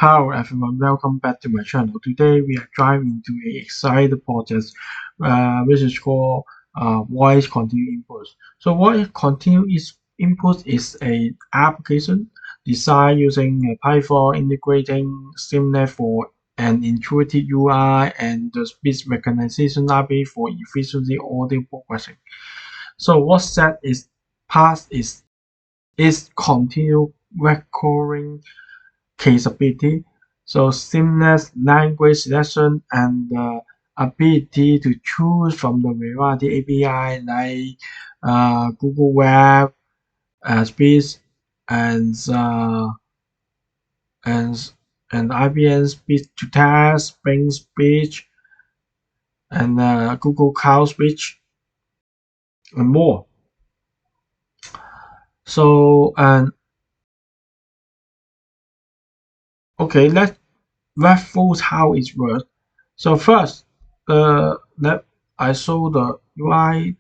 Hello everyone, welcome back to my channel. Today we are driving into an exciting project which is called voice continuous input. So voice continuous input is an application designed using Python integrating Streamlit for an intuitive UI and the speech recognition library for efficiency audio processing. So what set is past is continuous recurring capability, so seamless language selection and the ability to choose from the variety API like Google Web Speech and uh, and and IBM Speech to Text, Bing Speech, and Google Cloud Speech, and more. So and okay, let's first how it works. So first, let I show the UI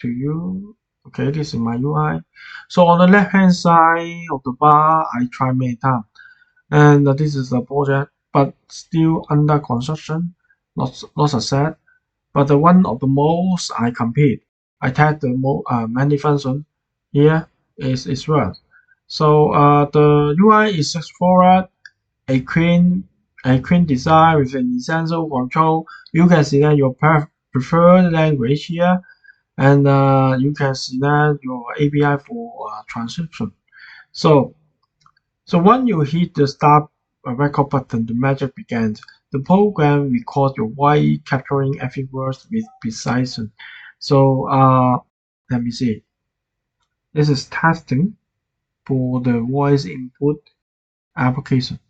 to you. Okay, this is my UI. So on the left hand side of the bar, I try many times, and this is the project, but still under construction, not success. But the one of the most I complete, I test the many function. Here is well. So the UI is straightforward, a clean design with an essential control. You can select your preferred language here, and you can select your API for transcription. So once you hit the start record button, the magic begins. The program records your voice, capturing every word with precision. So let me see. This is testing for the voice input application.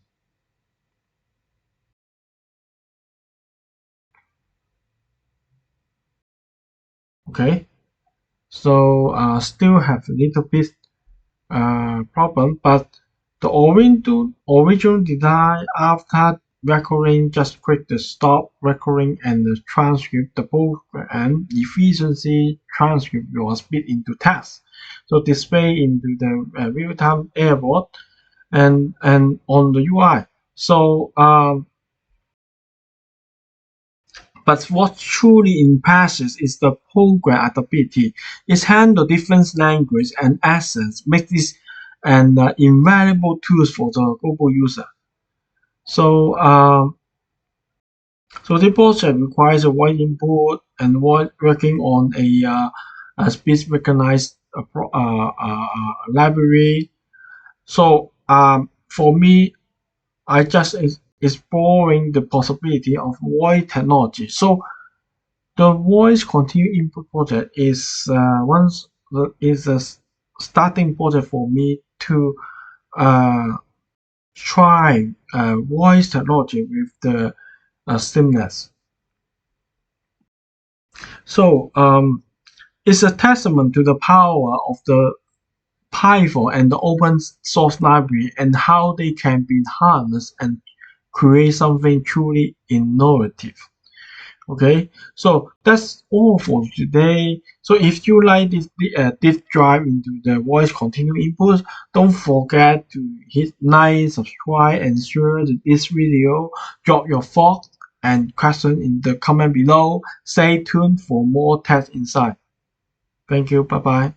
Okay, so still have a little bit problem, but the original design after recording just click the stop recording and the transcript the program efficiency transcript your speed into text. So display into the real-time airboard and on the UI. So but what truly impresses is the program adaptability. It handles different language and accents, make this an invaluable tool for the global user. So, so the project requires a wide input and working on a speech recognized library. So, for me, I just exploring the possibility of voice technology. So the voice continuous input project is a starting project for me to uh, try voice technology with the Streamlit. So it's a testament to the power of the Python and the open source library and how they can be harnessed and create something truly innovative. Okay, so that's all for today. So if you like this deep dive into the voice continuous input, don't forget to hit like, subscribe, and share this video. Drop your thoughts and questions in the comment below. Stay tuned for more tech insight. Thank you. Bye bye.